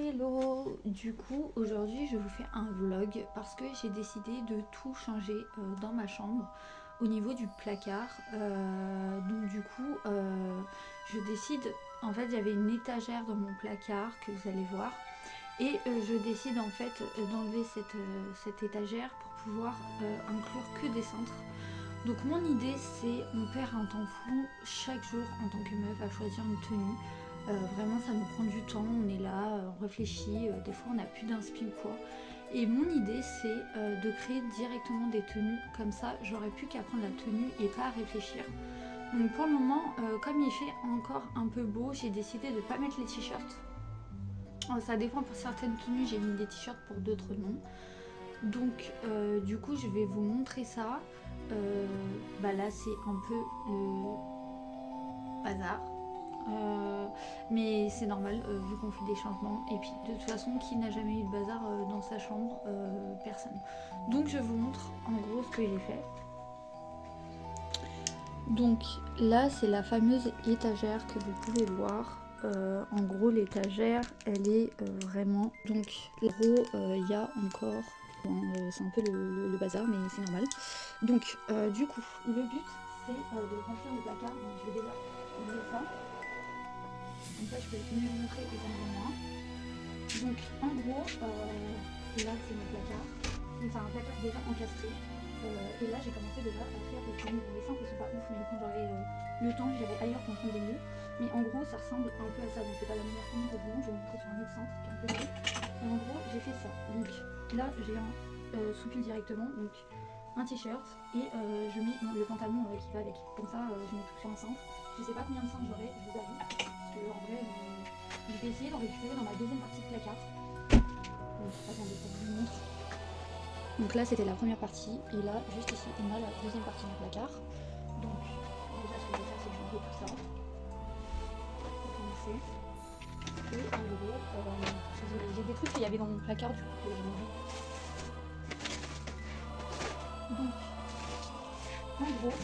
Hello! Du coup, aujourd'hui, je vous fais un vlog parce que j'ai décidé de tout changer dans ma chambre au niveau du placard. Donc du coup, je décide, en fait, j'avais une étagère dans mon placard que vous allez voir et je décide en fait d'enlever cette étagère pour pouvoir inclure que des cintres. Donc mon idée c'est, on perd un temps fou chaque jour en tant que meuf à choisir une tenue. Vraiment ça nous prend du temps, on est là, on réfléchit, des fois on n'a plus d'inspi ou quoi. Et mon idée c'est de créer directement des tenues, comme ça j'aurais plus qu'à prendre la tenue et pas à réfléchir. Donc pour le moment, comme il fait encore un peu beau, j'ai décidé de ne pas mettre les t-shirts. Ça dépend, pour certaines tenues j'ai mis des t-shirts, pour d'autres non. Donc du coup je vais vous montrer ça. Là c'est un peu le bazar. Mais c'est normal vu qu'on fait des changements. Et puis de toute façon, qui n'a jamais eu de bazar dans sa chambre? Personne. Donc je vous montre en gros ce que j'ai fait. Donc là c'est la fameuse étagère que vous pouvez voir. En gros l'étagère elle est vraiment... Donc en gros il y a encore... c'est un peu le bazar mais c'est normal. Donc du coup le but c'est de remplir le placard. Donc je vais déjà ouvrir ça. Comme ça je peux mieux vous montrer étant devant moi. Donc en gros là c'est mon placard. Donc c'est un placard déjà encastré. Et là j'ai commencé déjà à faire des tenues. Les cintres ils sont pas ouf, mais quand j'aurai le temps j'irai ailleurs pour en prendre des mieux. Mais en gros ça ressemble un peu à ça. Donc c'est pas la meilleure tenue que je vous montre. Je vais vous montrer sur un autre cintre qui est un peu mieux. Et en gros j'ai fait ça. Donc là j'ai un soupil directement. Donc un t-shirt et je mets le pantalon qui va avec. Comme ça je mets tout sur un cintre. Je sais pas combien de cintres j'aurai, je vous avoue. Parce que en vrai je vais essayer d'en récupérer dans ma deuxième partie de placard. Donc attendez, ça vous montre. Donc là c'était la première partie et là juste ici on a la deuxième partie du placard. Donc déjà ce que je vais faire c'est que je vais enlever tout ça pour commencer. Et enlever, désolé, j'ai des trucs qu'il y avait dans mon placard du coup que j'ai enlevé. Donc en gros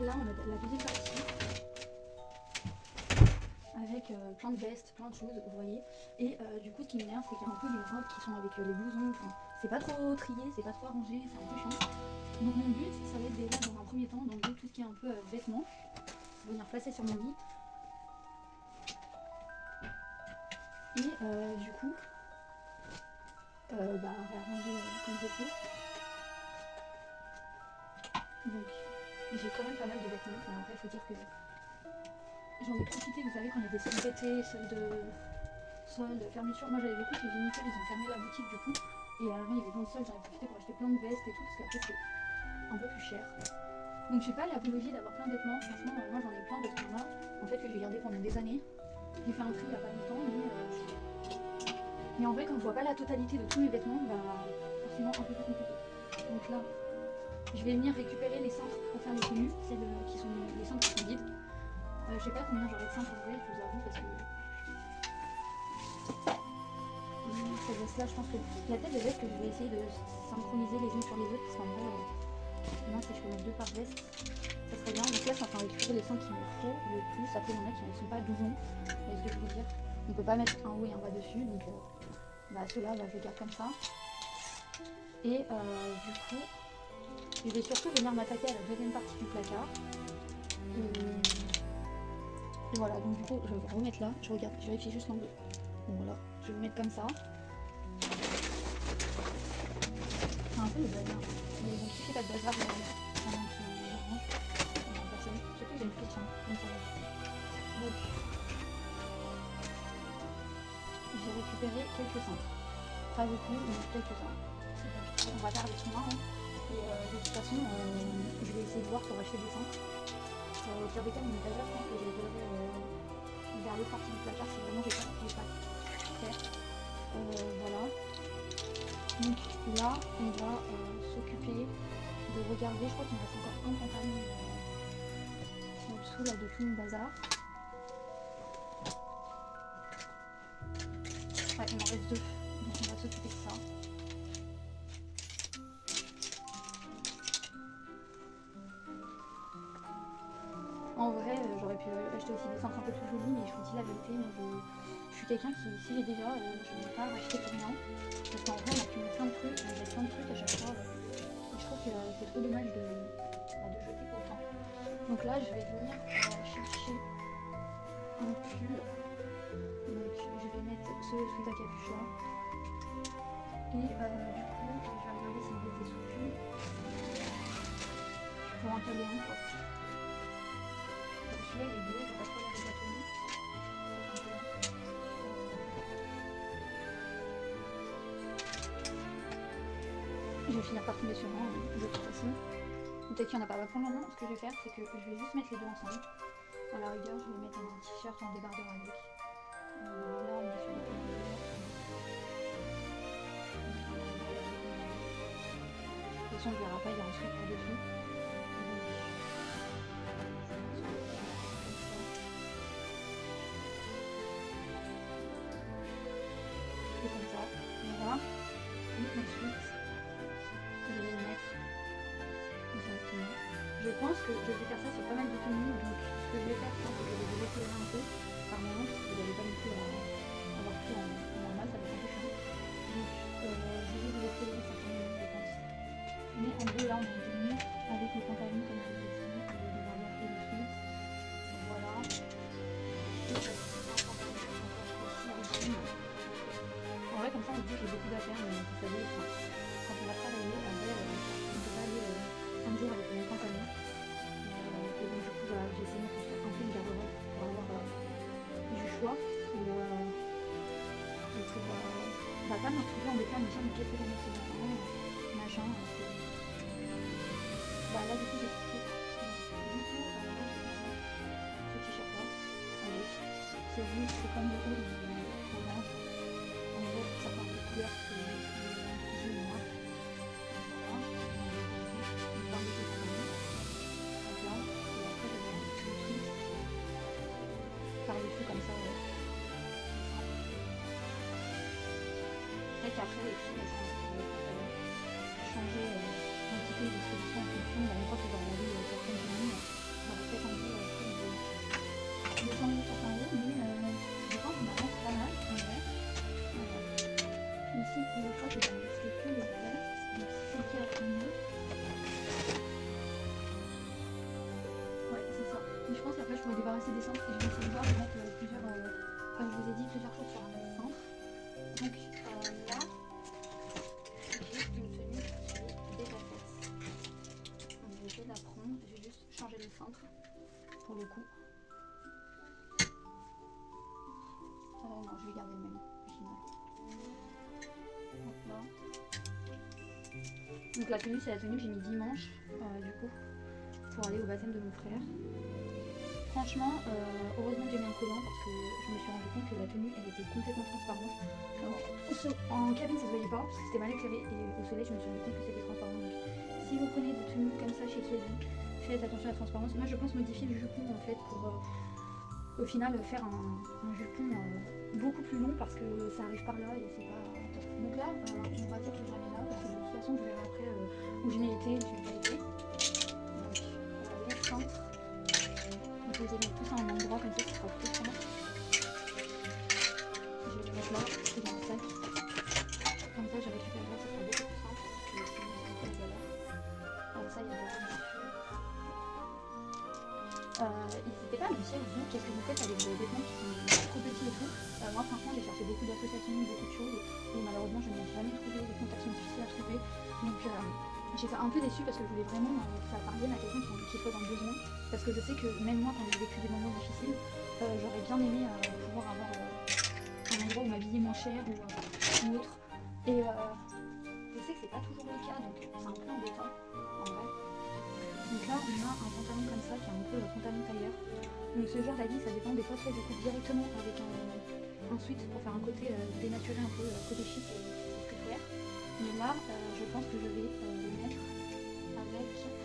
là on a la deuxième partie avec plein de vestes, plein de choses, vous voyez. Et du coup ce qui m'énerve c'est qu'il y a un peu les robes qui sont avec les blousons, enfin c'est pas trop trié, c'est pas trop arrangé, c'est un peu chiant. Donc mon but ça va être déjà dans un premier temps d'enlever tout ce qui est un peu vêtements, venir placer sur mon lit. Et du coup réarranger comme je peux. Donc j'ai quand même pas mal de vêtements, alors après il faut dire que j'en ai profité, vous savez quand il y a des soldes d'été, soldes, fermeture. Moi j'avais beaucoup chez Géniteur, ils ont fermé la boutique du coup. Et avant il y avait plein de soldes, j'en ai profité pour acheter plein de vestes et tout, parce qu'après c'est un peu plus cher. Donc j'ai pas l'apologie d'avoir plein de vêtements, franchement moi j'en ai plein parce qu'il y en a en fait que j'ai gardé pendant des années. J'ai fait un tri il y a pas longtemps, mais en vrai quand je vois pas la totalité de tous mes vêtements, forcément un peu plus compliqué. Donc là, je vais venir récupérer les cintres pour faire les tenues, celles qui sont les cintres qui sont vides. Je sais pas combien j'aurai de cintres en vrai, je vous avoue, parce que cette veste là, je pense que il y a peut-être des vestes que je vais essayer de synchroniser les unes sur les autres, parce qu'en vrai, moi si je peux mettre deux par veste, ça serait bien. Donc là, je suis en train de récupérer les cintres qu'il me faut le plus. Après, il y en a qui ne sont pas doublons, vous voyez ce que je veux dire. On peut pas mettre un haut et un bas dessus, donc ceux-là, je les garde comme ça. Et du coup, je vais surtout venir m'attaquer à la deuxième partie du placard. Et voilà, donc du coup, je vais remettre là. Je regarde, je vérifie juste l'angle. Bon, voilà, je vais vous mettre comme ça. C'est un peu le bazar. Mais bon, si je fais pas de bazar, pendant qu'il range, personne. Surtout que j'ai une petite chambre, donc ça va. Donc, j'ai récupéré quelques cintres. Pas beaucoup, mais quelques-uns. On va faire avec moi. Et de toute façon, je vais essayer de voir pour acheter des cintres. Au pire des cas, mon étagère, je pense que je vais verrai vers l'autre partie du placard si vraiment j'ai pas fait. Voilà. Donc là, on va s'occuper de regarder. Je crois qu'il me reste encore un pantalon en dessous là de tout mon bazar. Ouais, il m'en reste deux. Donc on va s'occuper de ça. En vrai, j'aurais pu acheter aussi des cintres un peu plus jolis, mais je vous dis la vérité, moi je suis quelqu'un qui, si j'ai déjà, je ne vais pas racheter pour rien. Parce qu'en vrai, on accumule plein de trucs, on jette plein de trucs à chaque fois. Et je trouve que c'est trop dommage de jeter autant. Donc là, je vais venir chercher un pull. Donc je vais mettre ce sweat à capuche là. Et du coup, je vais regarder s'il y a des sous-pulls. Pour en caler un quoi. Celui-là il est bleu, je vais pas trop l'air de tenue. Je vais finir par tomber sur un de toute façon. Peut-être qu'il n'y en a pas. Pour le moment, ce que je vais faire, c'est que je vais juste mettre les deux ensemble. À la rigueur, je vais mettre un t-shirt en débardeur avec. Là, on est sur le point. De toute façon, on ne verra pas, il y a un truc par-dessus. Et comme ça, voilà. Et ensuite, je vais les mettre directement. Je pense que je vais faire ça sur pas mal de tenues, donc ce que je vais faire, je pense que je vais les étirer un peu par moment, parce que vous n'allez pas non plus avoir pris en normal, ça va être un peu chiant. Donc je vais vous étirer certaines tenues, je pense. Mais en gros là on est en tenue avec les pantalons comme je vous ai dit, avec les débardeurs et les sweats. Voilà. Et ça c'est un pantalon encore aussi en jean. En vrai comme ça on se dit que j'ai beaucoup d'affaires, mais vous savez, quand on va travailler, en vrai on ne peut pas aller 5 jours avec le même pantalon. Et donc du coup voilà, j'ai essayé de me construire un peu une garde-robe pour avoir du choix et pour pas me retrouver embêtée à me dire mais qu'est-ce que j'ai mis ce matin, machin. Là du coup j'ai pris ce t-shirt là avec, c'est juste, c'est comme le haut mais orange. En gros ça part de couleur c'est gris et noir. Voilà, on va les deux là, et après je vais un petit tweet par-dessus comme ça. Peut-être qu'après les filles elles vont changer un petit peu les dispositions en fonction, une fois que j'aurai lu certaines tenues, ça va peut-être un peu de changer certains lieux, mais je pense que maintenant c'est pas mal en vrai. Ici je crois que j'ai resté que les verts, donc c'est qui a fini. Ouais c'est ça. Et je pense qu'après je pourrais débarrasser des centres et je vais essayer de voir de mettre plusieurs, comme je vous ai dit, plusieurs choses sur un même centre. Donc là, j'ai une tenue qui est déjà faite. Donc je vais essayer de la prendre, je vais juste changer le centre pour le coup. Non, je vais garder le même au final. Hop là. Donc la tenue, c'est la tenue que j'ai mis dimanche, du coup, pour aller au baptême de mon frère. Franchement, heureusement que j'ai mis un collant parce que je me suis rendu compte que la tenue elle était complètement transparente. Alors, en cabine ça se voyait pas parce que c'était mal éclairé et au soleil je me suis rendu compte que c'était transparent. Donc si vous prenez des tenues comme ça chez Kiedi, faites attention à la transparence. Moi je pense modifier le jupon en fait pour au final faire un jupon beaucoup plus long parce que ça arrive par là et c'est pas top. Donc là on va dire que je la mets là parce que de toute façon je verrai après où je mets été et je mets pas été. Donc les centres. Je vais mettre tout ça en endroit comme ça, ce sera plus simple. Je vais le mettre là, c'est dans le sac. Comme ça, je récupérerai, ça sera beaucoup plus simple. Et sinon, c'est un peu galère. Comme ça, il y a de n'hésitez pas à me dire, vous, qu'est-ce que vous faites avec vos vêtements qui sont trop petits et tout. Moi, franchement, j'ai cherché beaucoup d'associations, beaucoup de choses. Et malheureusement, je n'ai jamais trouvé, les contacts sont difficiles à trouver. Donc, j'étais un peu déçue parce que je voulais vraiment que ça parvienne à quelqu'un qui soit dans le besoin. Parce que je sais que même moi, quand j'ai vécu des moments difficiles, j'aurais bien aimé pouvoir avoir un endroit où m'habiller moins cher ou autre. Et je sais que c'est pas toujours le cas, donc c'est un peu embêtant en vrai. Donc là, on a un pantalon comme ça qui est un peu pantalon tailleur. Donc ce genre d'habit, ça dépend. Des fois, soit je coupe directement avec un sweat pour faire un côté dénaturé, un peu côté chic et streetwear. Mais là, je pense que je vais le mettre avec du coup,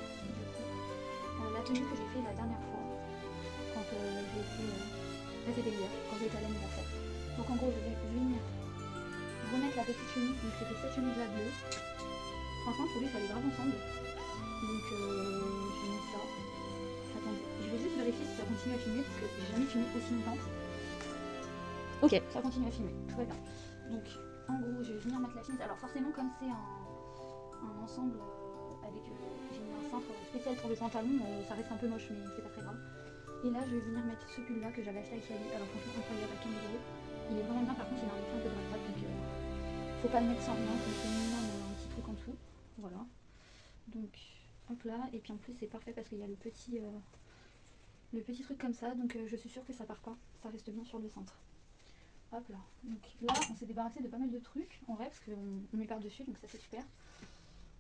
la tenue que j'ai fait la dernière fois quand j'ai été. Là, c'était hier, quand j'ai été à l'anniversaire. Donc en gros, je vais venir remettre la petite chemise. Donc c'était cette chemise là bleue. Franchement, pour lui, ça allait grave ensemble. Donc j'ai mis ça. Attendez, je vais juste vérifier si ça continue à filmer parce que j'ai jamais filmé aussi longtemps. Ok, ça continue à filmer, tout va bien. Donc en gros, je vais venir mettre la chemise. Alors forcément, comme c'est un ensemble avec... j'ai mis un cintre spécial pour le pantalon, ça reste un peu moche, mais c'est pas très grave. Et là, je vais venir mettre ce pull là que j'avais acheté avec Charlie. Alors franchement, incroyable à 15 €. Il est vraiment bien, par contre, il a un effet un peu de la droite, donc faut pas le mettre sans rien, faut mettre au minimum un petit truc en dessous. Voilà. Donc hop là, et puis en plus c'est parfait parce qu'il y a le petit truc comme ça, donc je suis sûre que ça part pas, ça reste bien sur le centre. Hop là. Donc là, on s'est débarrassé de pas mal de trucs en vrai parce qu'on met par-dessus, donc ça c'est super.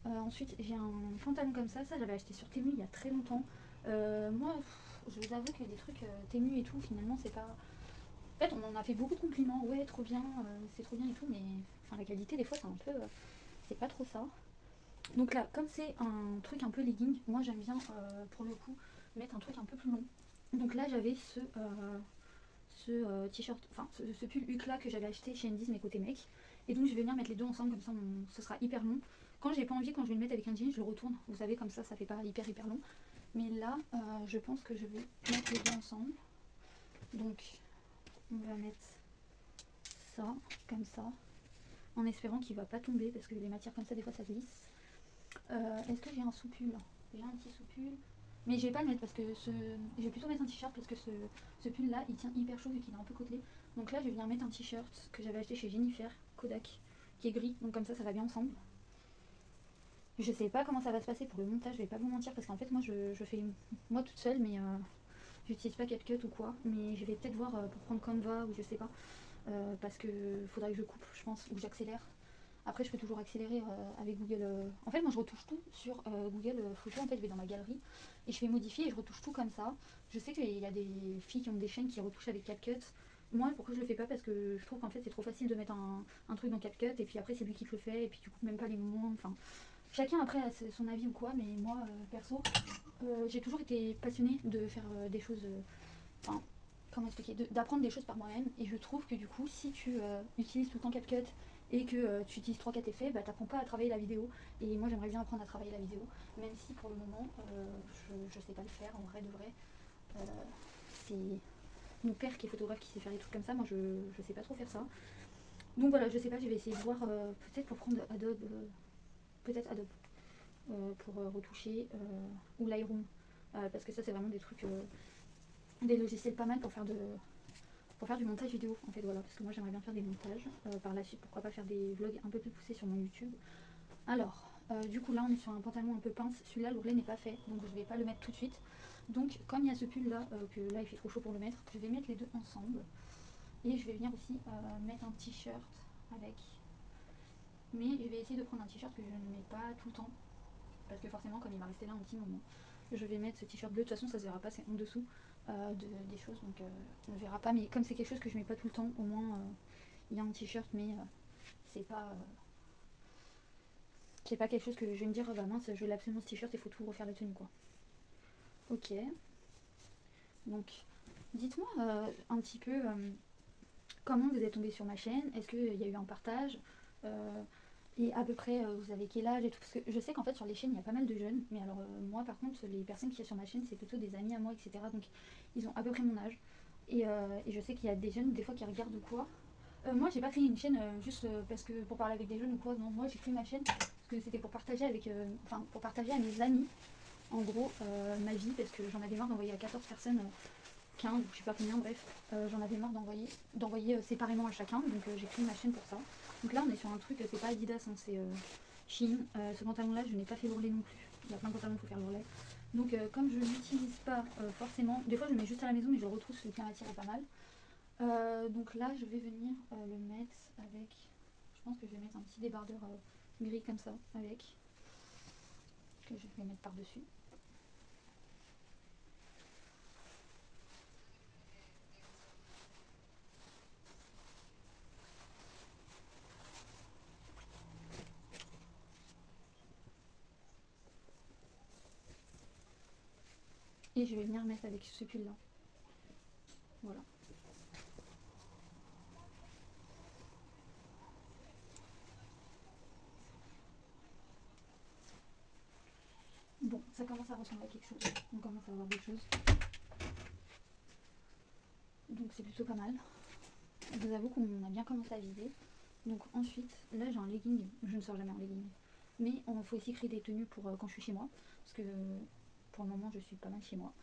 Ensuite, j'ai un pantalon comme ça j'avais acheté sur Temu il y a très longtemps. Moi, je vous avoue que des trucs Temu et tout, finalement, c'est pas. En fait, on en a fait beaucoup de compliments, ouais, trop bien, c'est trop bien et tout, mais enfin, la qualité, des fois, c'est un peu. C'est pas trop ça. Donc là, comme c'est un truc un peu legging, moi j'aime bien pour le coup mettre un truc un peu plus long. Donc là, j'avais ce t-shirt, enfin ce pull Ucla que j'avais acheté chez Indies mais côté mec. Et donc je vais venir mettre les deux ensemble, comme ça ce sera hyper long. Quand j'ai pas envie, quand je vais le mettre avec un jean, je le retourne. Vous savez, comme ça fait pas hyper long. Mais là, je pense que je vais mettre les deux ensemble. Donc on va mettre ça, comme ça, en espérant qu'il va pas tomber, parce que les matières comme ça, des fois ça glisse. Est-ce que j'ai un sous-pull? J'ai un petit sous-pull. Mais je vais pas le mettre parce que je vais plutôt mettre un t-shirt parce que ce pull là il tient hyper chaud vu qu'il est un peu côtelé. Donc là je vais venir mettre un t-shirt que j'avais acheté chez Jennifer Kodak qui est gris, donc comme ça va bien ensemble. Je sais pas comment ça va se passer pour le montage, je vais pas vous mentir parce qu'en fait moi je fais moi toute seule, mais j'utilise pas CapCut ou quoi, mais je vais peut-être voir pour prendre Canva ou je sais pas, parce que faudrait que je coupe je pense ou que j'accélère. Après, je peux toujours accélérer avec Google. En fait, moi, je retouche tout sur Google Photos. En fait, je vais dans ma galerie et je fais modifier et je retouche tout comme ça. Je sais qu'il y a des filles qui ont des chaînes qui retouchent avec CapCut. Moi, pourquoi je le fais pas? Parce que je trouve qu'en fait, c'est trop facile de mettre un truc dans CapCut et puis après, c'est lui qui te le fait et puis tu coupes même pas les moments. Enfin, chacun après a son avis ou quoi, mais moi, perso, j'ai toujours été passionnée de faire des choses. Enfin, comment expliquer, d'apprendre des choses par moi-même, et je trouve que du coup si tu utilises tout le temps CapCut et que tu utilises 3-4 effets, bah t'apprends pas à travailler la vidéo, et moi j'aimerais bien apprendre à travailler la vidéo, même si pour le moment je sais pas le faire en vrai de vrai. C'est mon père qui est photographe qui sait faire des trucs comme ça, moi je sais pas trop faire ça. Donc voilà, je sais pas, je vais essayer de voir peut-être pour prendre Adobe, peut-être Adobe pour retoucher, ou Lightroom, parce que ça c'est vraiment des trucs des logiciels pas mal pour faire du montage vidéo en fait, voilà, parce que moi j'aimerais bien faire des montages par la suite, pourquoi pas faire des vlogs un peu plus poussés sur mon YouTube. Alors du coup là on est sur un pantalon un peu pince, celui-là l'ourlet n'est pas fait donc je vais pas le mettre tout de suite. Donc comme il y a ce pull là, que là il fait trop chaud pour le mettre, je vais mettre les deux ensemble et je vais venir aussi mettre un t-shirt avec, mais je vais essayer de prendre un t-shirt que je ne mets pas tout le temps parce que forcément comme il va rester là un petit moment, je vais mettre ce t-shirt bleu. De toute façon ça se verra pas, c'est en dessous des choses, donc on ne verra pas, mais comme c'est quelque chose que je mets pas tout le temps, au moins il y a un t-shirt, mais c'est pas quelque chose que je vais me dire bah mince je veux absolument ce t-shirt, il faut tout refaire la tenue quoi. Ok, donc dites-moi un petit peu comment vous êtes tombé sur ma chaîne, est-ce qu'il y a eu un partage, et à peu près vous avez quel âge et tout, parce que je sais qu'en fait sur les chaînes il y a pas mal de jeunes, mais alors moi par contre les personnes qui sont sur ma chaîne c'est plutôt des amis à moi, etc. Donc ils ont à peu près mon âge, et je sais qu'il y a des jeunes des fois qui regardent ou quoi. Moi j'ai pas créé une chaîne juste parce que pour parler avec des jeunes ou quoi, non, moi j'ai créé ma chaîne parce que c'était pour partager avec, pour partager à mes amis en gros ma vie, parce que j'en avais marre d'envoyer à 14 personnes 15 ou je sais pas combien, bref, j'en avais marre d'envoyer séparément à chacun, donc j'ai créé ma chaîne pour ça. Donc là on est sur un truc, c'est pas Adidas, hein, c'est Shein. Ce pantalon là je n'ai pas fait l'ourlet non plus, il y a plein de pantalons, il faut faire l'ourlet. Donc comme je l'utilise pas forcément, des fois je le mets juste à la maison mais je le retrouve, celui qui en attire pas mal. Donc là je vais venir le mettre avec, je pense que je vais mettre un petit débardeur gris comme ça avec, que je vais mettre par dessus. Et je vais venir mettre avec ce pull là. Voilà. Bon, ça commence à ressembler à quelque chose. On commence à avoir des choses. Donc c'est plutôt pas mal. je vous avoue qu'on a bien commencé à viser. Donc ensuite, là j'ai un legging, je ne sors jamais en legging. Mais il faut aussi créer des tenues pour quand je suis chez moi. Parce que pour le moment je suis pas mal chez moi.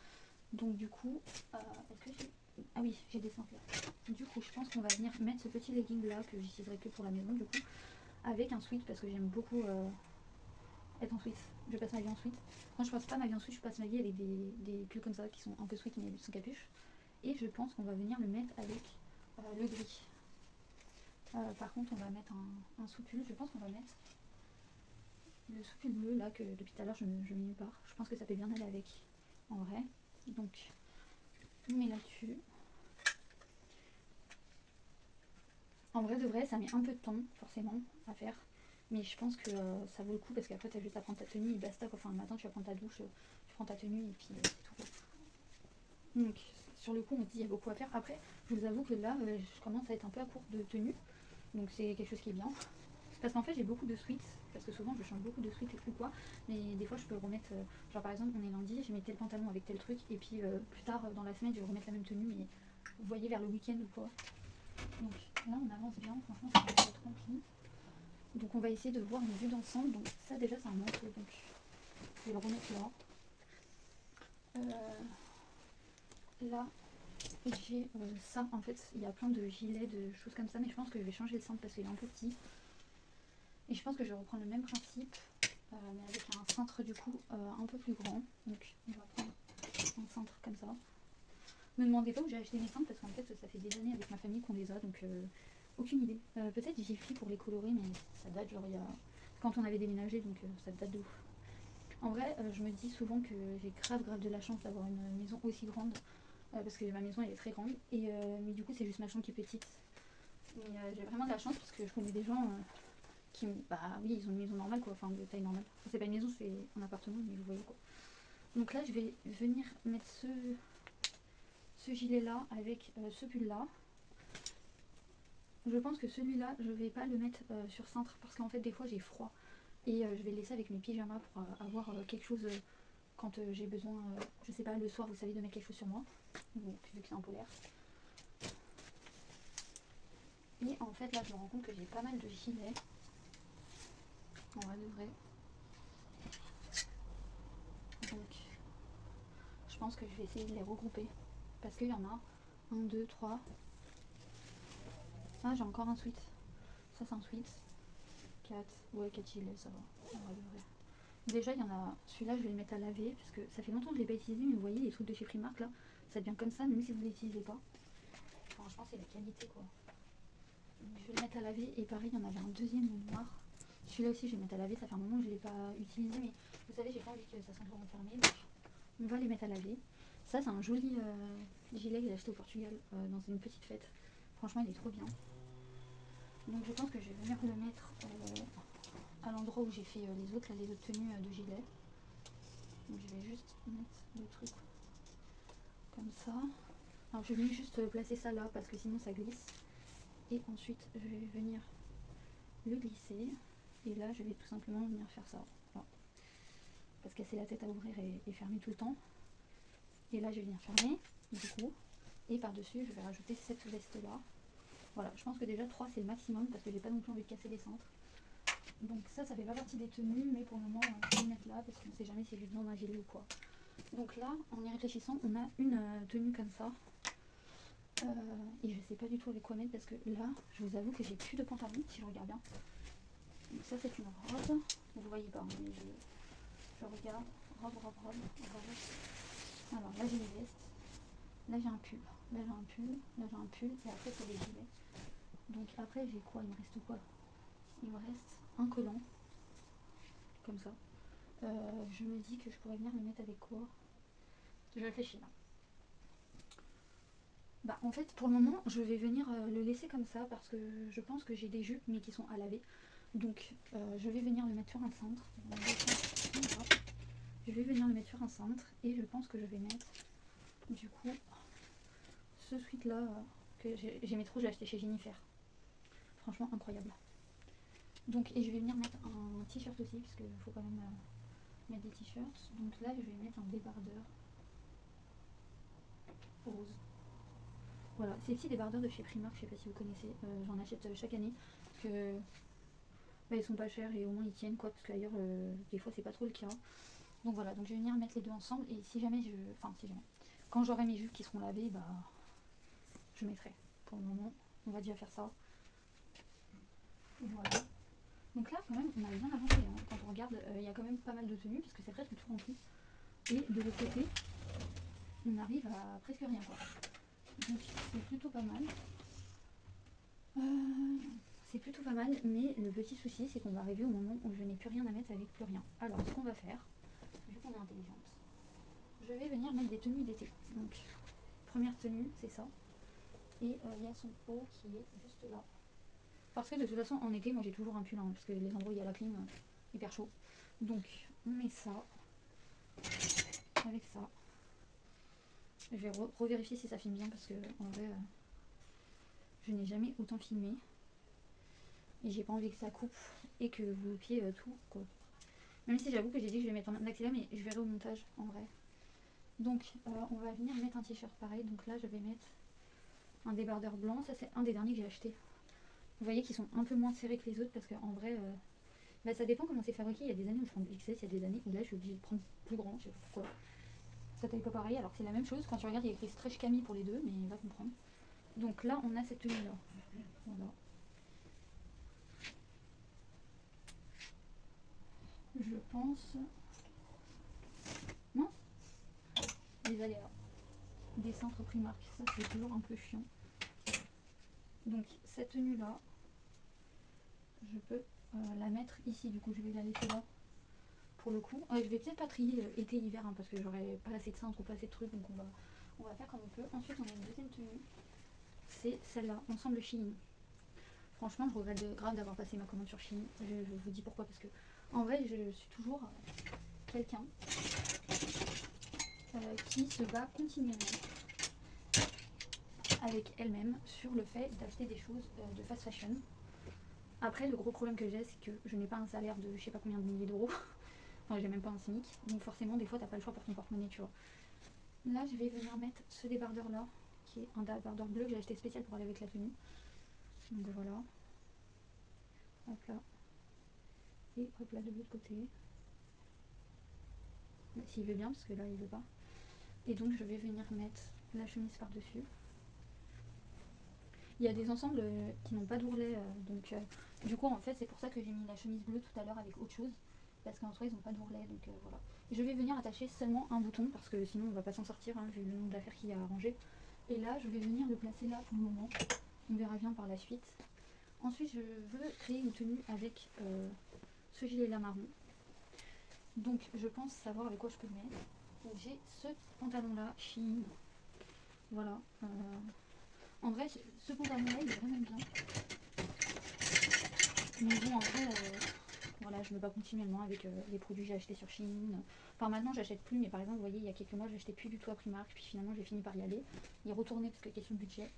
Donc du coup, est-ce que j'ai... Ah oui, j'ai des cintres là. Du coup, je pense qu'on va venir mettre ce petit legging là que j'utiliserai que pour la maison du coup. Avec un sweat parce que j'aime beaucoup être en sweat. Je passe ma vie en sweat. Quand je passe pas ma vie en sweat, je passe ma vie avec des pulls comme ça qui sont un peu sweat mais sans capuche. Et je pense qu'on va venir le mettre avec le gris. Par contre, on va mettre un sous-pull. Je pense qu'on va mettre le sous-pull bleu là que depuis tout à l'heure je mets nulle part. Je pense que ça peut bien aller avec en vrai. Donc, on met là-dessus. En vrai de vrai, ça met un peu de temps forcément à faire. Mais je pense que ça vaut le coup parce qu'après t'as juste à prendre ta tenue et basta quoi. Enfin le matin tu vas prendre ta douche, tu prends ta tenue et puis c'est tout quoi. Donc sur le coup on se dit il y a beaucoup à faire. Après je vous avoue que là je commence à être un peu à court de tenue. Donc c'est quelque chose qui est bien. Parce qu'en fait j'ai beaucoup de suites. Parce que souvent je change beaucoup de suites et tout quoi. Mais des fois je peux remettre, genre par exemple on est lundi, je mets tel pantalon avec tel truc. Et puis plus tard dans la semaine je vais remettre la même tenue. Mais vous voyez vers le week-end ou quoi. Donc là on avance bien, franchement ça va être tranquille. Donc on va essayer de voir une vue d'ensemble. Donc ça déjà c'est un manteau, donc je vais le remettre là. Là j'ai ça en fait, il y a plein de gilets, de choses comme ça, mais je pense que je vais changer le cintre parce qu'il est un peu petit. Et je pense que je vais reprendre le même principe, mais avec un cintre du coup un peu plus grand. Donc on va prendre un cintre comme ça. Me demandez pas où j'ai acheté mes cintres parce qu'en fait ça fait des années avec ma famille qu'on les a, donc aucune idée. Peut-être Jiffy pour les colorer, mais ça date genre il y a... quand on avait déménagé, donc ça date de ouf. En vrai, je me dis souvent que j'ai grave de la chance d'avoir une maison aussi grande, parce que ma maison elle est très grande, mais du coup c'est juste ma chambre qui est petite. Mais j'ai vraiment de la chance parce que je connais des gens qui, bah oui, ils ont une maison normale quoi, enfin de taille normale. Enfin, c'est pas une maison, c'est un appartement, mais vous voyez quoi. Donc là je vais venir mettre ce gilet là avec ce pull là. Je pense que celui-là, je vais pas le mettre sur cintre parce qu'en fait des fois j'ai froid et je vais le laisser avec mes pyjamas pour avoir quelque chose quand j'ai besoin, je sais pas, le soir vous savez de mettre quelque chose sur moi, donc vu que c'est en polaire. Et en fait là je me rends compte que j'ai pas mal de gilets, en vrai de vrai. Donc je pense que je vais essayer de les regrouper parce qu'il y en a 1, 2, 3. Ah j'ai encore un sweat, ça c'est un sweat. 4, ouais 4 gilets ça va, en vrai de vrai. Déjà, il y en a. Celui-là, je vais le mettre à laver parce que ça fait longtemps que je ne l'ai pas utilisé. Mais vous voyez, les trucs de chez Primark là, ça devient comme ça, même si vous ne l'utilisez pas. Franchement, c'est la qualité quoi. Donc, je vais le mettre à laver. Et pareil, il y en avait un deuxième noir. Celui-là aussi, je vais le mettre à laver. Ça fait un moment que je ne l'ai pas utilisé. Mais vous savez, j'ai pas envie que ça sente renfermé. Donc, on va les mettre à laver. Ça, c'est un joli gilet que j'ai acheté au Portugal dans une petite fête. Franchement, il est trop bien. Donc, je pense que je vais venir le mettre à l'endroit où j'ai fait les autres tenues de gilet. Donc je vais juste mettre le truc comme ça. Alors je vais juste placer ça là parce que sinon ça glisse. Et ensuite je vais venir le glisser. Et là je vais tout simplement venir faire ça. Voilà. Parce que casser la tête à ouvrir et fermer tout le temps. Et là je vais venir fermer du coup. Et par dessus je vais rajouter cette veste là. Voilà, je pense que déjà 3 c'est le maximum parce que j'ai pas non plus envie de casser les cintres. Donc ça fait pas partie des tenues, mais pour le moment je vais le mettre là parce qu'on sait jamais si j'ai besoin d'un gilet ou quoi. Donc là, en y réfléchissant, on a une tenue comme ça. Et je sais pas du tout avec quoi mettre parce que là, je vous avoue que j'ai plus de pantalon si je regarde bien. Donc ça c'est une robe. Vous voyez pas, mais je regarde. Robe. Alors là j'ai les vestes. Là j'ai un pull. Là j'ai un pull. Là j'ai un pull. Et après c'est les gilets. Donc après j'ai quoi? Il me reste quoi? Il me reste un collant. Comme ça. Je me dis que je pourrais venir le mettre avec quoi? Je réfléchis là. Bah en fait pour le moment je vais venir le laisser comme ça parce que je pense que j'ai des jupes mais qui sont à laver. Donc je vais venir le mettre sur un cintre. Je vais venir le mettre sur un cintre et je pense que je vais mettre du coup ce sweat là que j'aimais trop, j'ai acheté chez Jennifer. Franchement incroyable. Donc et je vais venir mettre un t-shirt aussi parce qu'il faut quand même mettre des t-shirts. Donc là je vais mettre un débardeur rose. Voilà, ces petits débardeurs de chez Primark, je sais pas si vous connaissez, j'en achète chaque année, parce que bah, ils sont pas chers et au moins ils tiennent quoi, parce qu'ailleurs des fois c'est pas trop le cas. Donc voilà, donc je vais venir mettre les deux ensemble et si jamais quand j'aurai mes jupes qui seront lavées, bah je mettrai. Pour le moment, on va déjà faire ça. Et voilà. Donc là quand même on a bien avancé, hein. Quand on regarde, il y a quand même pas mal de tenues parce que c'est presque tout rempli. Et de l'autre côté, on arrive à presque rien quoi. Donc c'est plutôt pas mal. C'est plutôt pas mal, mais le petit souci c'est qu'on va arriver au moment où je n'ai plus rien à mettre avec plus rien. Alors ce qu'on va faire, vu qu'on est intelligente, je vais venir mettre des tenues d'été. Donc première tenue c'est ça. Et il y a son haut qui est juste là. Parce que de toute façon en été moi j'ai toujours un pull, hein, parce que les endroits où il y a la clim, hyper chaud. Donc on met ça avec ça. Je vais revérifier si ça filme bien parce que en vrai je n'ai jamais autant filmé. Et j'ai pas envie que ça coupe et que vous loupiez tout quoi. Même si j'avoue que j'ai dit que je vais mettre en accéléré, mais je verrai au montage en vrai. Donc on va venir mettre un t-shirt pareil. Donc là je vais mettre un débardeur blanc. Ça c'est un des derniers que j'ai acheté. Vous voyez qu'ils sont un peu moins serrés que les autres parce qu'en vrai bah, ça dépend comment c'est fabriqué. Il y a des années où je prends XS, il y a des années où là je suis obligée de prendre plus grand. Je sais pas pourquoi. Ça taille pas pareil alors c'est la même chose. Quand tu regardes il y a écrit stretch cami pour les deux, mais va comprendre. Donc là on a cette tenue là. Voilà. Je pense. Non, les aléas des centres Primark, ça c'est toujours un peu chiant. Donc cette tenue là, je peux la mettre ici, du coup je vais la laisser là pour le coup. Je vais peut-être pas trier été-hiver hein, parce que j'aurais pas assez de cintres ou pas assez de trucs, donc on va faire comme on peut. Ensuite on a une deuxième tenue, c'est celle-là, ensemble Shein. Franchement je regrette grave d'avoir passé ma commande sur Shein. Je vous dis pourquoi, parce que en vrai je suis toujours quelqu'un qui se bat continuellement avec elle-même sur le fait d'acheter des choses de fast fashion. Après le gros problème que j'ai c'est que je n'ai pas un salaire de je sais pas combien de milliers d'euros. Enfin j'ai même pas un SMIC. Donc forcément des fois t'as pas le choix pour ton porte-monnaie tu vois. Là je vais venir mettre ce débardeur là qui est un débardeur bleu que j'ai acheté spécial pour aller avec la tenue. Donc voilà. Hop là. Et hop là de l'autre côté. S'il veut bien parce que là il veut pas. Et donc je vais venir mettre la chemise par dessus. Il y a des ensembles qui n'ont pas d'ourlet, donc du coup en fait c'est pour ça que j'ai mis la chemise bleue tout à l'heure avec autre chose, parce qu'en soi ils n'ont pas d'ourlet, donc voilà. Je vais venir attacher seulement un bouton, parce que sinon on va pas s'en sortir, hein, vu le nombre d'affaires qu'il y a à ranger. Et là je vais venir le placer là pour le moment, on verra bien par la suite. Ensuite je veux créer une tenue avec ce gilet là marron, donc je pense savoir avec quoi je peux le mettre. Donc j'ai ce pantalon là, Shein, voilà. En vrai, ce pantalon-là, il est vraiment bien. Mais bon, en vrai, voilà, je me bats continuellement avec les produits que j'ai achetés sur Shein. Enfin, maintenant, j'achète plus, mais par exemple, vous voyez, il y a quelques mois, j'achetais plus du tout à Primark. Puis finalement, j'ai fini par y aller, y retourner parce que question de budget.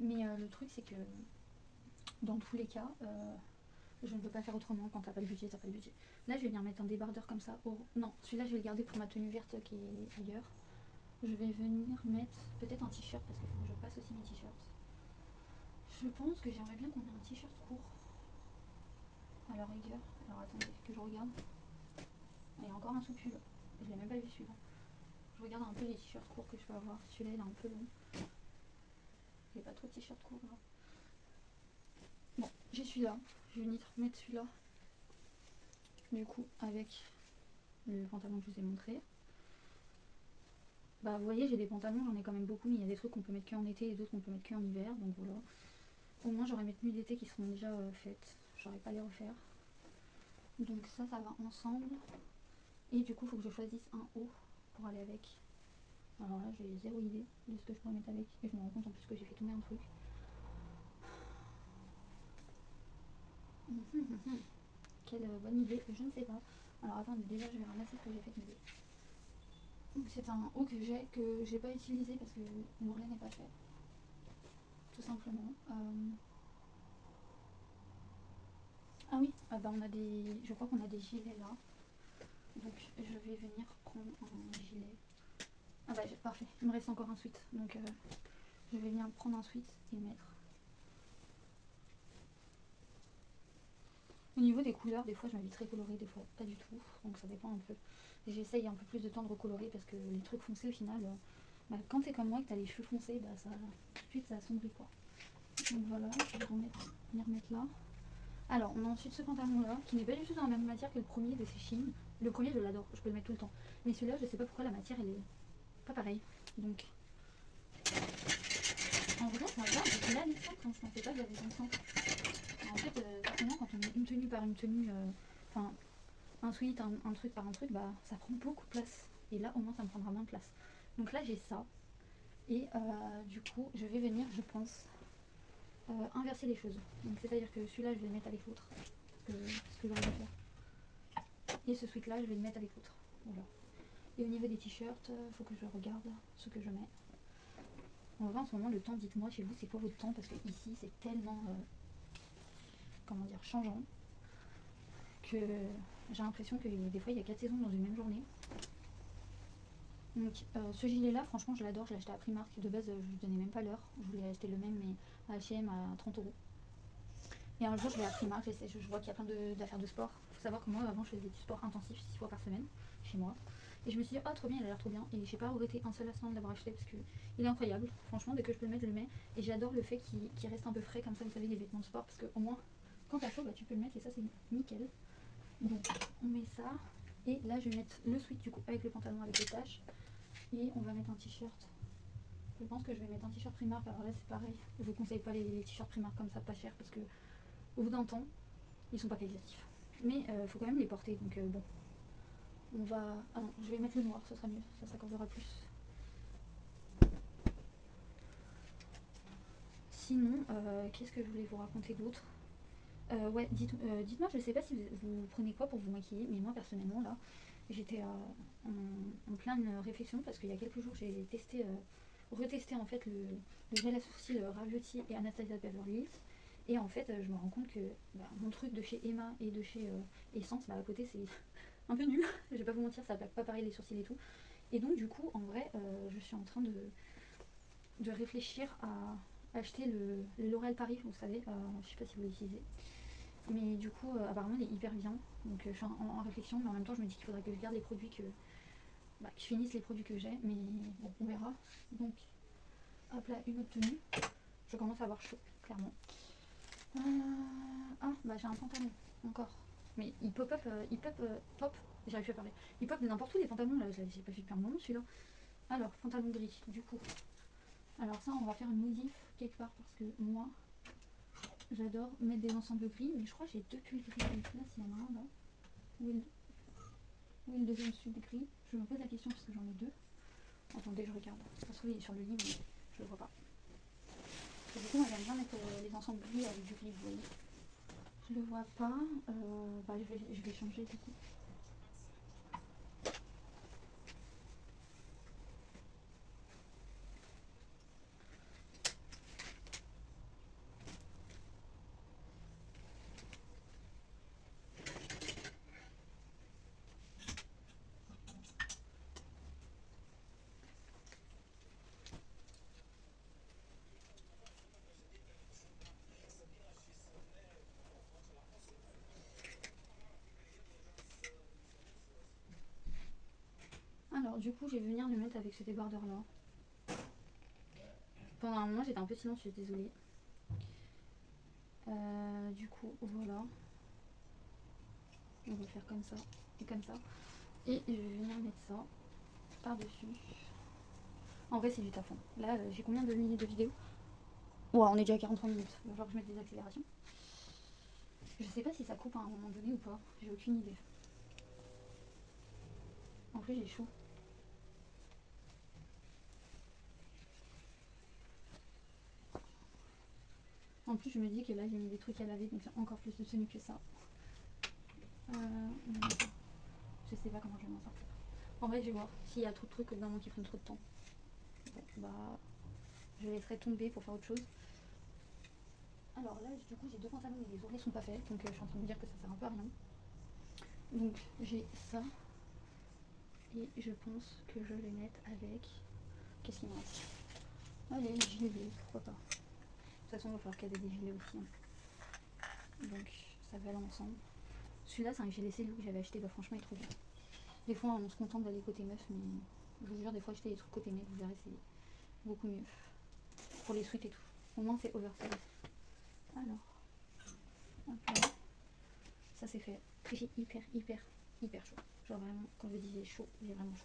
Mais le truc, c'est que dans tous les cas, je ne peux pas faire autrement. Quand t'as pas de budget, t'as pas de budget. Là, je vais venir mettre un débardeur comme ça. Oh, non, celui-là, je vais le garder pour ma tenue verte qui est ailleurs. Je vais venir mettre peut-être un t-shirt parce qu'il faut que je passe aussi mes t-shirts. Je pense que j'aimerais bien qu'on ait un t-shirt court à la rigueur. Alors attendez que je regarde. Il y a encore un sous-pull. Je l'ai même pas vu celui-là. Je regarde un peu les t-shirts courts que je peux avoir. Celui-là il est un peu long. Il n'y a pas trop de t-shirts courts là. Bon, j'ai celui-là. Je vais venir mettre celui-là. Du coup avec le pantalon que je vous ai montré. Bah vous voyez j'ai des pantalons, j'en ai quand même beaucoup, mais il y a des trucs qu'on peut mettre qu'en été et d'autres qu'on peut mettre qu'en hiver, donc voilà. Au moins j'aurai mes tenues d'été qui seront déjà faites, j'aurai pas à les refaire. Donc ça va ensemble. Et du coup il faut que je choisisse un haut pour aller avec. Alors là j'ai zéro idée de ce que je pourrais mettre avec. Et je me rends compte en plus que j'ai fait tomber un truc. Quelle bonne idée, je ne sais pas. Alors attendez, déjà je vais ramasser ce que j'ai fait tomber. C'est un haut que j'ai pas utilisé parce que l'ourlet n'est pas fait. Tout simplement. Ah oui, bah on a des. Je crois qu'on a des gilets là. Donc je vais venir prendre un gilet. Ah bah parfait, il me reste encore un sweat. Donc je vais venir prendre un sweat et mettre. Au niveau des couleurs, des fois je m'habille très colorée, des fois pas du tout, donc ça dépend un peu. J'essaye un peu plus de temps de recolorer parce que les trucs foncés au final, quand t'es comme moi et que t'as les cheveux foncés, ça tout de suite ça assombrit quoi. Donc voilà, je vais venir remettre là. Alors on a ensuite ce pantalon là, qui n'est pas du tout dans la même matière que le premier de ces Shein. Le premier je l'adore, je peux le mettre tout le temps. Mais celui-là je sais pas pourquoi la matière elle est pas pareille. Donc en vrai ça va, c'est là les centres, je pensais pas que j'avais un centre. En fait, forcément quand on met une tenue par une tenue, enfin un sweat, un truc par un truc, ça prend beaucoup de place. Et là au moins ça me prendra moins de place. Donc là j'ai ça. Et du coup je vais venir, je pense, inverser les choses. Donc c'est-à-dire que celui-là je vais le mettre avec l'autre. Ce que j'aurais dû faire. Et ce sweat là je vais le mettre avec l'autre. Voilà. Et au niveau des t-shirts, faut que je regarde ce que je mets. En vrai en ce moment le temps, dites-moi chez vous c'est quoi votre temps, parce que ici c'est tellement comment dire, changeant, que j'ai l'impression que des fois il y a 4 saisons dans une même journée. Donc ce gilet là franchement je l'adore, je l'ai acheté à Primark. De base je lui donnais même pas l'heure, je voulais acheter le même mais à H&M à 30 €. Et un jour je vais à Primark, je vois qu'il y a plein d'affaires de sport. Faut savoir que moi avant je faisais du sport intensif 6 fois par semaine chez moi. Et je me suis dit, oh trop bien, il a l'air trop bien. Et j'ai pas regretté un seul instant de l'avoir acheté parce que il est incroyable. Franchement, dès que je peux le mettre, je le mets. Et j'adore le fait qu'il reste un peu frais comme ça, vous savez, les vêtements de sport. Parce qu'au moins, quand t'as chaud, tu peux le mettre et ça, c'est nickel. Donc, on met ça. Et là, je vais mettre le sweat du coup avec le pantalon avec les taches. Et on va mettre un t-shirt. Je pense que je vais mettre un t-shirt Primark. Alors là, c'est pareil. Je vous conseille pas les t-shirts Primark comme ça, pas cher. Parce que au bout d'un temps, ils sont pas qualitatifs. Mais faut quand même les porter. Donc, bon. On va... Ah non, je vais mettre le noir, ce sera mieux, ça s'accordera plus. Sinon, qu'est-ce que je voulais vous raconter d'autre? Ouais, dites-moi, je sais pas si vous prenez quoi pour vous maquiller, mais moi personnellement là, j'étais en pleine réflexion parce qu'il y a quelques jours j'ai retesté en fait le gel à sourcils Raviotti et Anastasia Beverly Hills. Et en fait, je me rends compte que mon truc de chez Emma et de chez Essence, à côté c'est un peu nul, je vais pas vous mentir, ça plaque pas pareil les sourcils et tout. Et donc du coup, en vrai, je suis en train de réfléchir à acheter le L'Oréal Paris, vous savez, je sais pas si vous l'utilisez. Mais du coup, apparemment, il est hyper bien. Donc je suis en réflexion, mais en même temps, je me dis qu'il faudrait que je garde les produits que je finisse les produits que j'ai. Mais bon, on verra. Donc, hop là, une autre tenue. Je commence à avoir chaud, clairement. J'ai un pantalon, encore. Mais il pop, j'arrive plus à parler. Il pop de n'importe où les pantalons, là, j'ai pas vu depuis un moment celui-là. Alors, pantalon gris, du coup. Alors ça, on va faire une modif quelque part parce que moi, j'adore mettre des ensembles gris, mais je crois que j'ai 2 pulls gris. Donc là, s'il y en a un là, où est le deuxième sud gris? Je me pose la question parce que j'en ai 2. Attendez, je regarde. Ça se trouve, il est sur le livre, mais je le vois pas. Et du coup, moi, j'aime bien mettre les ensembles gris avec du gris, vous voyez. Je le vois pas. Je vais changer du coup. Alors du coup, je vais venir le mettre avec ce débardeur là. Pendant un moment, j'étais un peu silencieuse, désolée. Du coup, voilà. On va faire comme ça et comme ça. Et je vais venir mettre ça par-dessus. En vrai, c'est du taf. Là, j'ai combien de minutes de vidéo? Ouais, on est déjà à 43 minutes. Il va falloir que je mette des accélérations. Je sais pas si ça coupe à un moment donné ou pas. J'ai aucune idée. En plus, j'ai chaud. En plus, je me dis que là, j'ai mis des trucs à laver, donc c'est encore plus de tenue que ça. Je sais pas comment je vais m'en sortir. En vrai, je vais voir s'il y a trop de trucs vraiment qui prennent trop de temps. Bon, je laisserai tomber pour faire autre chose. Alors là, du coup, j'ai 2 pantalons et les oreilles sont pas faits, donc je suis en train de me dire que ça sert un peu à rien. Donc j'ai ça. Et je pense que je vais mettre avec... Qu'est-ce qu'il me reste? Allez, le gilet, pourquoi pas. De toute façon, il va falloir caser des gilets aussi. Hein. Donc, ça va aller ensemble. Celui-là, c'est un gilet Célou que j'avais acheté. Bah, franchement, il est trop bien. Des fois, on se contente d'aller côté meuf, mais je vous jure, des fois, acheter des trucs côté mec, vous verrez, c'est beaucoup mieux. Pour les sweats et tout. Au moins, c'est oversize. Alors, hop là. Ça, c'est fait. J'ai hyper chaud. Genre, vraiment, quand je dis j'ai chaud, j'ai vraiment chaud.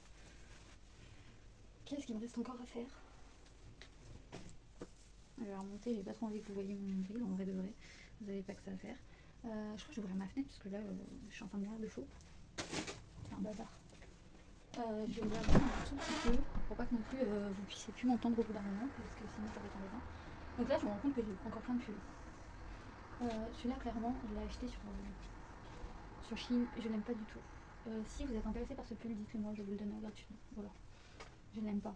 Qu'est-ce qu'il me reste encore à faire? Je vais remonter, j'ai pas trop envie que vous voyez mon nombril, en vrai de vrai. Vous avez pas que ça à faire. Je crois que je vais ouvrir ma fenêtre parce que là, je suis en train de mourir de chaud. C'est un bazar. Je vais ouvrir un tout petit peu pour pas que non plus vous puissiez plus m'entendre au bout d'un moment parce que sinon ça va être embêtant. Donc là, je me rends compte que j'ai encore plein de pulls. Celui-là, clairement, je l'ai acheté sur Shein, je l'aime pas du tout. Si vous êtes intéressé par ce pull, dites-le moi, je vais vous le donner gratuitement. Voilà, je l'aime pas.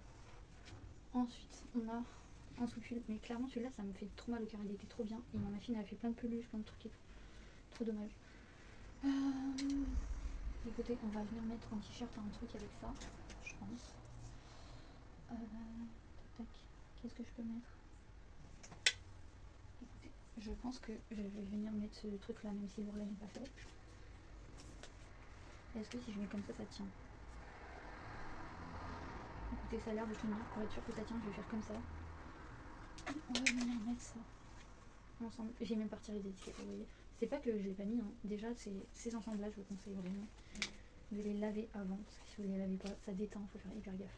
Ensuite, on a un sous-pull, mais clairement celui-là, ça me fait trop mal au cœur, il était trop bien. Et ma fille, elle a fait plein de peluches, plein de trucs et tout. Trop dommage. Écoutez, on va venir mettre un t-shirt, un truc avec ça, je pense. Tac, qu'est-ce que je peux mettre? Écoutez, je pense que je vais venir mettre ce truc là, même si l'ourlet n'est pas fait. Est-ce que si je mets comme ça tient? Écoutez, ça a l'air de tenir. Pour être sûr que ça tient, je vais faire comme ça. On va venir mettre ça ensemble. J'ai même pas retiré les étiquettes, vous voyez. C'est pas que je l'ai pas mis, hein. Déjà, ces ensemblages, je vous conseille vraiment de les laver avant. Parce que si vous les lavez pas, ça déteint, il faut faire hyper gaffe.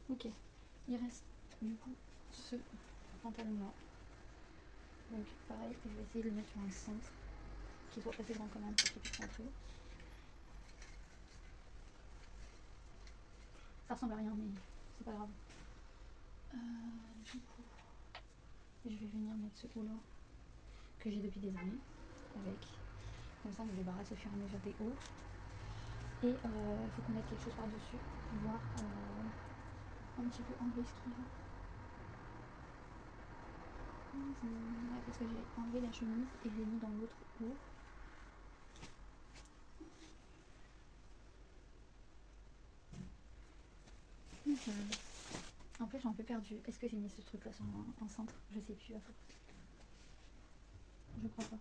Ok, il reste du coup ce pantalon là. Donc pareil, je vais essayer de le mettre sur un cintre qui soit assez grand quand même pour qu'il puisse rentrer. Ça ressemble à rien mais c'est pas grave. Du coup, je vais venir mettre ce haut là que j'ai depuis des années avec. Comme ça on me débarrasse au fur et à mesure des hauts. Et il faut qu'on mette quelque chose par dessus pour pouvoir un petit peu enlever ce qu'il y a. Ouais, parce que j'ai enlevé la chemise et je l'ai mis dans l'autre haut. En fait, j'ai un peu perdu. Est-ce que j'ai mis ce truc là sur un cintre? Je sais plus à force. Je crois pas.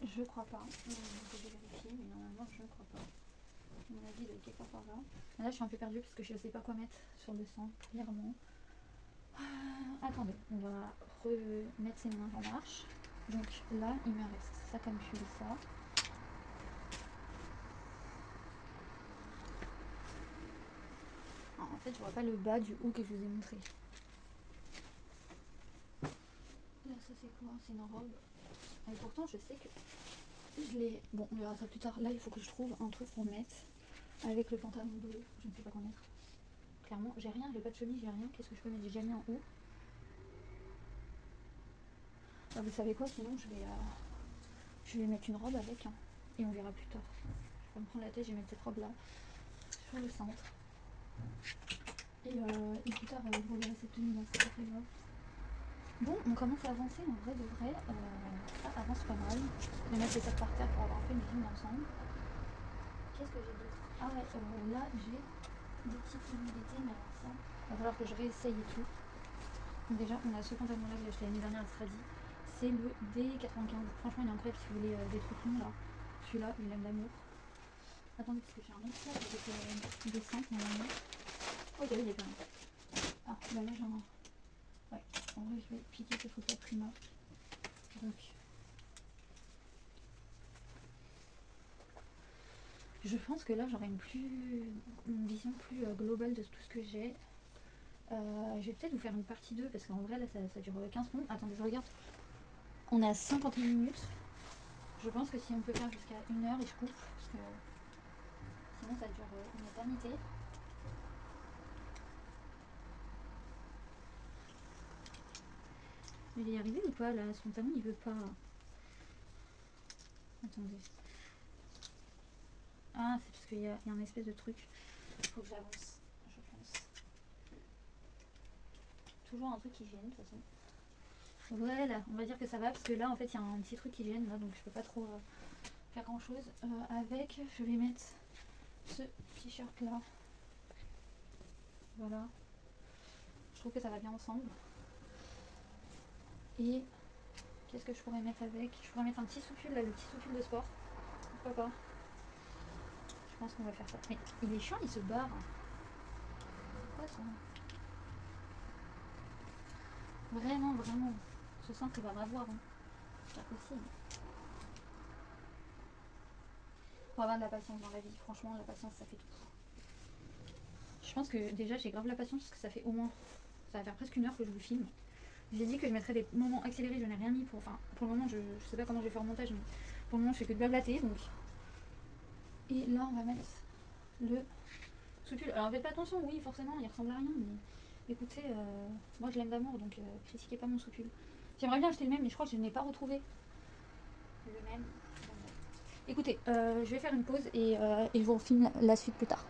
Je crois pas. Je vais vérifier, mais normalement je ne crois pas. À mon avis, il est quelque part par là. Là, je suis un peu perdue parce que je sais pas quoi mettre sur le centre, clairement. Attendez, on va remettre ses mains en marche. Donc là, il me reste ça comme pull, ça. Ah, en fait, je vois pas le bas du haut que je vous ai montré. Là, ça c'est quoi? C'est une robe. Et pourtant, je sais que je l'ai. Bon, on verra ça plus tard. Là, il faut que je trouve un truc pour mettre avec le pantalon bleu. Je ne sais pas quoi mettre. Clairement, j'ai rien, j'ai pas de chemise, j'ai rien. Qu'est-ce que je peux mettre? J'ai déjà mis en haut. Ah, vous savez quoi? Sinon, je vais mettre une robe avec. Hein, et on verra plus tard. Je vais me prendre la tête, je vais mettre cette robe là sur le centre. Et plus tard, vous verrez cette tenue là, c'est pas très grave. Bon, on commence à avancer en vrai de vrai. Ça avance pas mal. Je vais mettre les sacs par terre pour avoir fait une film d'ensemble. Qu'est-ce que j'ai d'autre? Ah ouais, là j'ai des petites tenues d'été, mais alors ça, il va falloir que je réessaye et tout. Donc déjà, on a ce pantalon là que j'ai acheté l'année dernière à Stradi. C'est le D95. Franchement, il est incroyable si vous voulez des trucs longs là. Celui-là, il aime l'amour. Attendez, parce que j'ai un autre sac avec des cintres normalement. Ok, il est pas mal. Ah, bah là j'ai un. Ouais, en vrai, je vais piquer ce truc là Prima. Donc, je pense que là j'aurai une vision plus globale de tout ce que j'ai. Je vais peut-être vous faire une partie 2 parce qu'en vrai là ça dure 15 minutes. Attendez, je regarde. On a 51 minutes. Je pense que si on peut faire jusqu'à 1 heure et je coupe parce que sinon ça dure une éternité. Il va y arriver ou pas là? Son talon il veut pas. Attendez. Ah, c'est parce qu'il y a un espèce de truc. Faut que j'avance, je pense. Toujours un truc qui gêne de toute façon. Voilà, on va dire que ça va parce que là en fait il y a un petit truc qui gêne là, donc je peux pas trop faire grand chose avec. Je vais mettre ce t-shirt là. Voilà. Je trouve que ça va bien ensemble. Et qu'est-ce que je pourrais mettre avec? Je pourrais mettre un petit soupul là, le petit soupul de sport. Pourquoi pas? Je pense qu'on va faire ça. Mais il est chiant, il se barre. C'est quoi ça? Vraiment, vraiment. Je sens qu'il va m'avoir. Hein. C'est pas possible. Faut avoir de la patience dans la vie. Franchement, la patience, ça fait tout. Je pense que déjà, j'ai grave la patience parce que ça fait au moins... Ça va faire presque 1 heure que je vous filme. J'ai dit que je mettrais des moments accélérés, je n'ai rien mis pour... Enfin, pour le moment, je sais pas comment je vais faire le montage, mais pour le moment, je fais que de blablater, donc... Et là, on va mettre le soupul. Alors, faites pas attention, oui, forcément, il ressemble à rien, mais... Écoutez, moi, je l'aime d'amour, donc critiquez pas mon soupul. J'aimerais bien acheter le même, mais je crois que je n'ai pas retrouvé le même. Écoutez, je vais faire une pause et je vous refilme la suite plus tard.